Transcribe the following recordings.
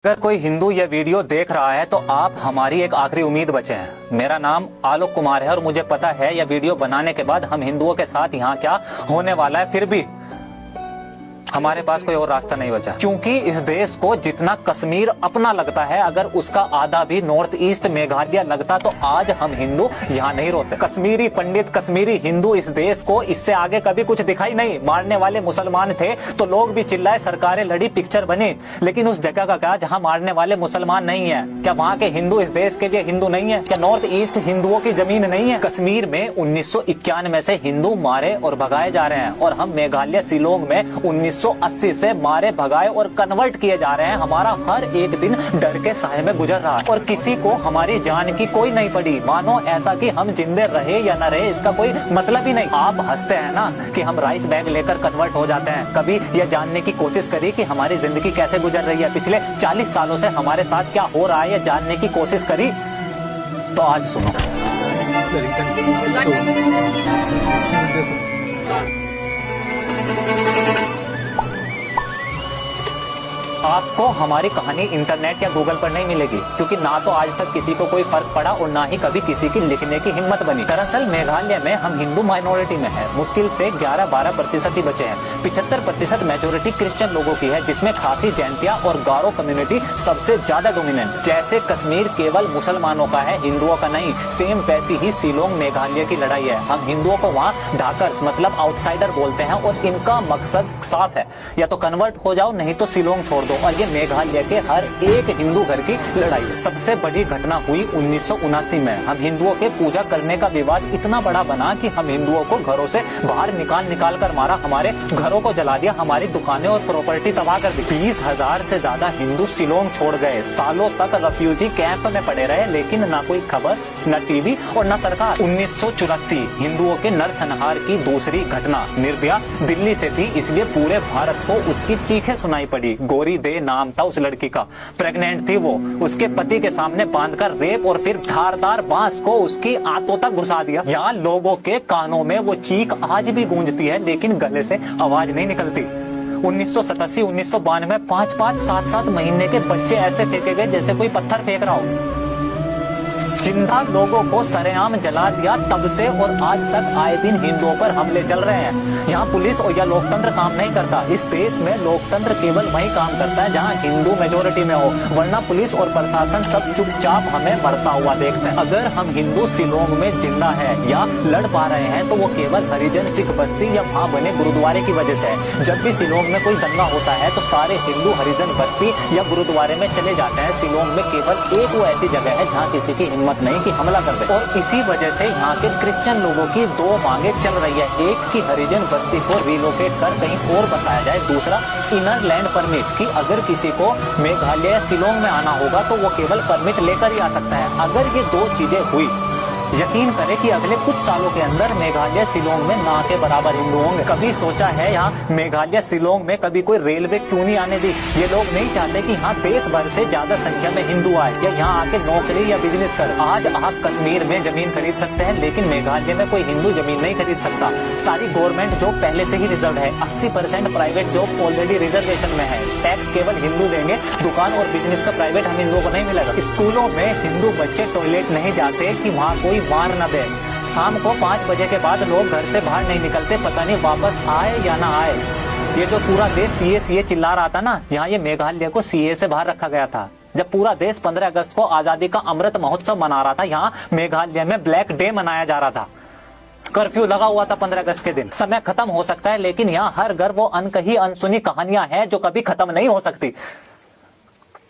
अगर कोई हिंदू यह वीडियो देख रहा है तो आप हमारी एक आखिरी उम्मीद बचे हैं। मेरा नाम आलोक कुमार है और मुझे पता है यह वीडियो बनाने के बाद हम हिंदुओं के साथ यहाँ क्या होने वाला है, फिर भी हमारे पास कोई और रास्ता नहीं बचा, क्योंकि इस देश को जितना कश्मीर अपना लगता है, अगर उसका आधा भी नॉर्थ ईस्ट मेघालय लगता तो आज हम हिंदू यहाँ नहीं रोते। कश्मीरी पंडित, कश्मीरी हिंदू इस देश को इससे आगे कभी कुछ दिखाई नहीं। मारने वाले मुसलमान थे तो लोग भी चिल्लाए, सरकारें लड़ी, पिक्चर बनी, लेकिन उस जगह का क्या जहाँ मारने वाले मुसलमान नहीं है? क्या वहाँ के हिंदू इस देश के लिए हिंदू नहीं है? क्या नॉर्थ ईस्ट हिंदुओं की जमीन नहीं है? कश्मीर में 1991 से हिंदू मारे और भगाए जा रहे हैं और हम मेघालय शिलोंग में 1980 से मारे भगाए और कन्वर्ट किए जा रहे हैं। हमारा हर एक दिन डर के साए में गुजर रहा है और किसी को हमारी जान की कोई नहीं पड़ी। मानो ऐसा कि हम जिंदे रहे या न रहे इसका कोई मतलब ही नहीं। आप हंसते हैं ना कि हम राइस बैग लेकर कन्वर्ट हो जाते हैं। कभी यह जानने की कोशिश करी कि हमारी जिंदगी कैसे गुजर रही है, पिछले 40 सालों से हमारे साथ क्या हो रहा है, यह जानने की कोशिश करी? तो आज सुनो। आपको हमारी कहानी इंटरनेट या गूगल पर नहीं मिलेगी, क्योंकि ना तो आज तक किसी को कोई फर्क पड़ा और ना ही कभी किसी की लिखने की हिम्मत बनी। दरअसल मेघालय में हम हिंदू माइनॉरिटी में है, मुश्किल से 11-12% ही बचे हैं। 75% मेजोरिटी क्रिश्चियन लोगों की है, जिसमें खासी, जैंतिया और गारो कम्युनिटी सबसे ज्यादा डोमिनेंट। जैसे कश्मीर केवल मुसलमानों का है, हिंदुओं का नहीं, सेम वैसी ही शिलोंग मेघालय की लड़ाई है। हम हिंदुओं को वहाँ ढाकर्स मतलब आउटसाइडर बोलते हैं और इनका मकसद साफ है, या तो कन्वर्ट हो जाओ नहीं तो शिलोंग छोड़ दो। और ये मेघालय के हर एक हिंदू घर की लड़ाई। सबसे बड़ी घटना हुई 1979 में। हम हिंदुओं के पूजा करने का विवाद इतना बड़ा बना कि हम हिंदुओं को घरों से बाहर निकाल कर मारा, हमारे घरों को जला दिया, हमारी दुकानें और प्रॉपर्टी तबाह कर दी। 20,000 से ज्यादा हिंदू शिलोंग छोड़ गए, सालों तक रेफ्यूजी कैंप में पड़े रहे, लेकिन न कोई खबर, न टीवी और न सरकार। 1984 हिंदुओं के नरसंहार की दूसरी घटना निर्भया दिल्ली से थी, इसलिए पूरे भारत को उसकी चीखें सुनाई पड़ी। गोरी दे नाम था उस लड़की का, प्रेग्नेंट थी वो। उसके पति के सामने बांधकर रेप और फिर धारदार बांस को उसकी आंतों तक घुसा दिया। यहाँ लोगों के कानों में वो चीख आज भी गूंजती है, लेकिन गले से आवाज नहीं निकलती। 1987, 1992 5-5, 7-7 महीने के बच्चे ऐसे फेंके गए जैसे कोई पत्थर फेंक रहा हो। जिंदा लोगों को सरेआम जला दिया। तब से और आज तक आए दिन हिंदुओं पर हमले चल रहे हैं। यहाँ पुलिस और या लोकतंत्र काम नहीं करता। इस देश में लोकतंत्र केवल वही काम करता है जहाँ हिंदू मेजोरिटी में हो, वरना पुलिस और प्रशासन सब चुपचाप हमें मरता हुआ देखते हैं। अगर हम हिंदू शिलोंग में जिंदा है या लड़ पा रहे हैं तो वो केवल हरिजन सिख बस्ती या वहाँ बने गुरुद्वारे की वजह से है। जब भी शिलोंग में कोई दंगा होता है तो सारे हिंदू हरिजन बस्ती या गुरुद्वारे में चले जाते हैं। शिलोंग में केवल एक वो ऐसी जगह है जहाँ किसी की हिम्मत नहीं कि हमला कर दे, और इसी वजह से यहाँ के क्रिश्चियन लोगों की दो मांगे चल रही है। एक की हरिजन बस्ती को रिलोकेट कर कहीं और बसाया जाए, दूसरा इनर लैंड परमिट कि अगर किसी को मेघालय शिलोंग में आना होगा तो वो केवल परमिट लेकर ही आ सकता है। अगर ये दो चीजें हुई, यकीन करें कि अगले कुछ सालों के अंदर मेघालय शिलोंग में ना के बराबर हिंदू होंगे। कभी सोचा है यहाँ मेघालय शिलोंग में कभी कोई रेलवे क्यों नहीं आने दी? ये लोग नहीं चाहते कि यहाँ देश भर से ज्यादा संख्या में हिंदू आए या यहाँ आके नौकरी या बिजनेस कर। आज आप कश्मीर में जमीन खरीद सकते हैं, लेकिन मेघालय में कोई हिंदू जमीन नहीं खरीद सकता। सारी गवर्नमेंट जॉब पहले से ही रिजर्व है, 80% प्राइवेट जॉब ऑलरेडी रिजर्वेशन में है। टैक्स केवल हिंदू देंगे, दुकान और बिजनेस का प्राइवेट हम हिंदुओं को नहीं मिलेगा। स्कूलों में हिंदू बच्चे टॉयलेट नहीं जाते कि वहाँ कोई मार न दे। शाम को 5 बजे के बाद लोग घर से बाहर नहीं निकलते, पता नहीं वापस आए या ना आए। ये जो पूरा देश सीए चिल्ला रहा था ना, यहाँ ये मेघालय को सीए से बाहर रखा गया था। जब पूरा देश 15 अगस्त को आजादी का अमृत महोत्सव मना रहा था, यहाँ मेघालय में ब्लैक डे मनाया जा रहा था। कर्फ्यू लगा हुआ था 15 अगस्त के दिन। समय खत्म हो सकता है, लेकिन यहाँ हर घर वो अनकही अनसुनी कहानियां हैं जो कभी खत्म नहीं हो सकती।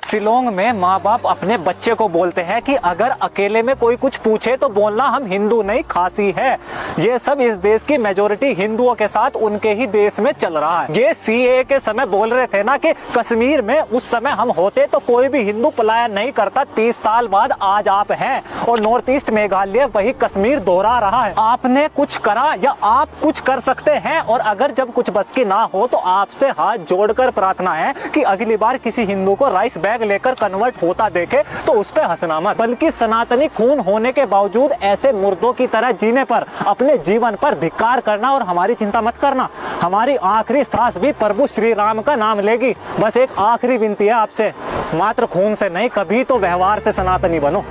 शिलोंग में माँ बाप अपने बच्चे को बोलते हैं कि अगर अकेले में कोई कुछ पूछे तो बोलना हम हिंदू नहीं खासी है। ये सब इस देश की मेजोरिटी हिंदुओं के साथ उनके ही देश में चल रहा है। ये सीए के समय बोल रहे थे ना कि कश्मीर में उस समय हम होते तो कोई भी हिंदू पलायन नहीं करता। 30 साल बाद आज आप हैं और नॉर्थ ईस्ट मेघालय वही कश्मीर दोहरा रहा है। आपने कुछ करा या आप कुछ कर सकते हैं, और अगर जब कुछ बस की ना हो तो आपसे हाथ जोड़कर प्रार्थना है कि अगली बार किसी हिंदू को राइस बैग भाग लेकर कन्वर्ट होता देखे तो उस पे हंसना मत, बल्कि सनातनी खून होने के बावजूद ऐसे मुर्दों की तरह जीने पर, अपने जीवन पर धिक्कार करना और हमारी चिंता मत करना। हमारी आखिरी सांस भी प्रभु श्री राम का नाम लेगी। बस एक आखिरी विनती है आपसे, मात्र खून से नहीं, कभी तो व्यवहार से सनातनी बनो।